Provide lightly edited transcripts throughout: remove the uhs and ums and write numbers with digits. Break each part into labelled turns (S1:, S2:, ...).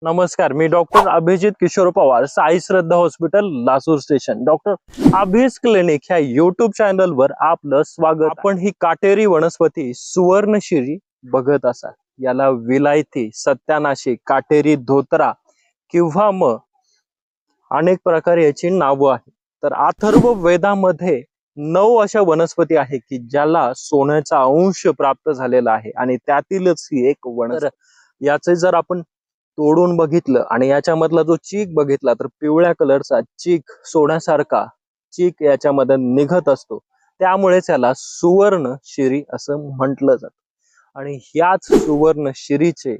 S1: नमस्कार, मी doctor Abhijit Kishor Pawar, Sai Shraddha hospital, Lasur station. Doctor Abhij clinic ह्या युट्यूब चॅनलवर आपलं स्वागत. आपण ही काटेरी वनस्पती सुवर्णशिरी बघत असाल. याला विलायती, सत्यानाशी, काटेरी धोत्रा किंवा मग अनेक प्रकारे याची नावं आहेत. तर अथर्व वेदामध्ये 9 अशा वनस्पती आहे की ज्याला सोन्याचा अंश प्राप्त झालेला आहे आणि त्यातीलच ही एक वनस्पती. याचे जर आपण तोडून बघितलं आणि याच्यामधला जो चीक बघितला तर पिवळ्या कलरचा चीक, सोन्यासारखा चीक याच्यामध्ये निघत असतो. त्यामुळेच याला सुवर्ण शिरी असं म्हटलं जातं. आणि ह्याच सुवर्ण शिरीचे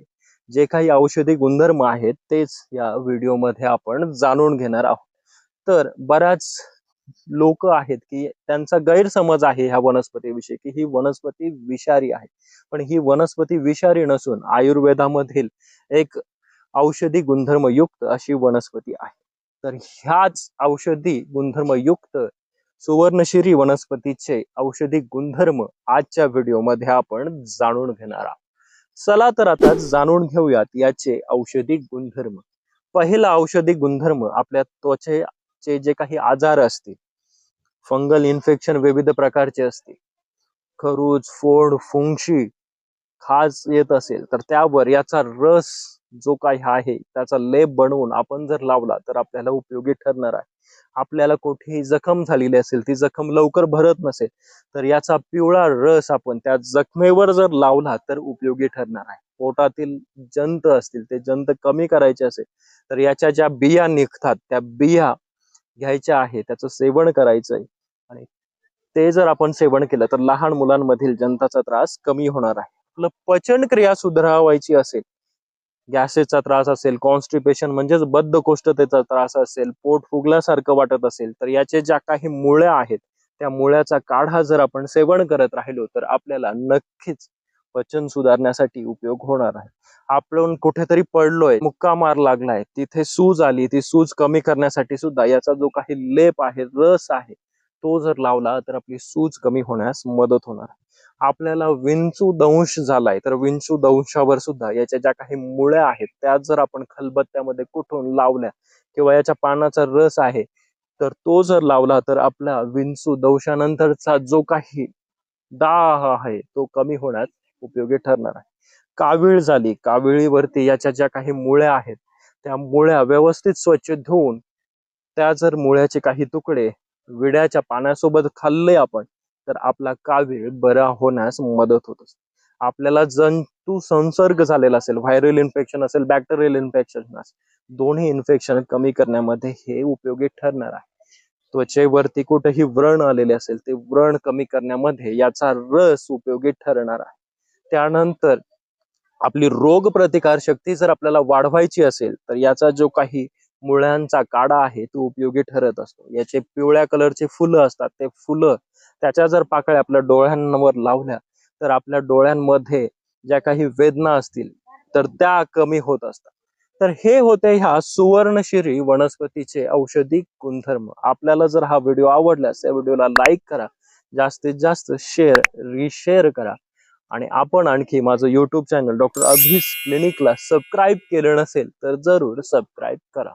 S1: जे काही औषधी गुणधर्म आहेत तेच या व्हिडिओमध्ये आपण जाणून घेणार आहोत. तर बऱ्याच लोक आहेत की त्यांचा गैरसमज आहे ह्या वनस्पतीविषयी की ही वनस्पती विषारी आहे. पण ही वनस्पती विषारी नसून आयुर्वेदामधील एक औषधी गुणधर्म युक्त अशी वनस्पती आहे. तर ह्याच औषधी गुणधर्म युक्त सुवर्णशिरी वनस्पतीचे औषधी गुणधर्म आजच्या व्हिडिओमध्ये आपण जाणून घेणार आहोत. चला तर आता जाणून घेऊयात याचे औषधी गुणधर्म. पहिला औषधी गुणधर्म आपल्या त्वचेचे जे काही आजार असतील, फंगल इन्फेक्शन विविध प्रकारचे असतील, खरूज, फोड, फुंशी, खाज येत असेल तर त्यावर याचा रस जो काही आहे त्याचा लेप बनवून आपण जर लावला तर आपल्याला उपयोगी ठरणार आहे. आपल्याला कुठेही जखम झालेली असेल, ती जखम लवकर भरत नसेल तर याचा पिवळा रस आपण त्या जखमेवर जर लावला तर उपयोगी ठरणार आहे. पोटातील जंत असतील ते जंत कमी करायचे असेल तर याच्या ज्या बिया निघतात त्या बिया घ्यायच्या आहे, त्याचं सेवन करायचंय. आणि ते जर आपण सेवन केलं तर लहान मुलांमधील जंताचा त्रास कमी होणार आहे. आपलं पचन क्रिया सुधारावायची असेल, गॅसेसचा त्रास असेल, कॉन्स्टिपेशन म्हणजेच बद्धकोष्ठतेचा त्रास असेल, पोट फुगल्यासारखं वाटत असेल तर याचे ज्या काही मुळ्या आहेत त्या मुळ्याचा काढा जर आपण सेवन करत राहिलो तर आपल्याला नक्कीच पचन सुधारण्यासाठी उपयोग होणार आहे. आपण कुठेतरी पडलोय, मुक्का मार लागलाय, तिथे सूज आली, ती सूज कमी करण्यासाठी सुद्धा याचा जो काही लेप आहे, रस आहे, तो जर लावला तर आपली सूज कमी होण्यास मदत होणार आहे. आपल्याला विंचू दंश झालाय तर विंचू दंशावर सुद्धा याच्या ज्या काही मुळ्या आहेत त्या जर आपण खलबत्त्यामध्ये कुठून लावल्या किंवा याच्या पानाचा रस आहे तर तो जर लावला तर आपला विंचू दंशानंतरचा जो काही दाह आहे तो कमी होण्यास उपयोगी ठरणार आहे. कावीळ झाली, काविळीवरती याच्या ज्या काही मुळ्या आहेत त्या मुळ्या व्यवस्थित स्वच्छ धुवून त्या जर मुळ्याचे काही तुकडे विड्याच्या पाण्यासोबत खाल्ले आपण तर आपला कावीळ बरा होण्यास मदत होत असते. आपल्याला जंतू संसर्ग झालेला असेल, व्हायरल इन्फेक्शन असेल, बॅक्टेरियल इन्फेक्शन असेल, दोन्ही इन्फेक्शन कमी करण्यामध्ये हे उपयोगी ठरणार आहे. त्वचेवरती कुठेही व्रण आलेले असेल ते व्रण कमी करण्यामध्ये याचा रस उपयोगी ठरणार आहे. त्यानंतर आपली रोग प्रतिकार शक्ती जर आपल्याला वाढवायची असेल तर याचा जो काही मुळ्यांचा काढा आहे तो उपयोगी ठरत असतो. याचे पिवळ्या कलरचे फुलं असतात, ते फुलं त्याच्या जर पाकळ्या आपल्या डोळ्यांवर लावल्या तर आपल्या डोळ्यांमध्ये ज्या काही वेदना असतील तर त्या कमी होत असतात. तर हे होते ह्या सुवर्णशिरी वनस्पतीचे औषधी गुणधर्म. आपल्याला जर हा व्हिडिओ आवडल्यास या व्हिडिओला लाईक करा, जास्तीत जास्त रिशेअर करा. आणि आपण आणखी माझं युट्यूब चॅनल डॉक्टर अभिज क्लिनिकला सबस्क्राईब केलं नसेल तर जरूर सबस्क्राईब करा.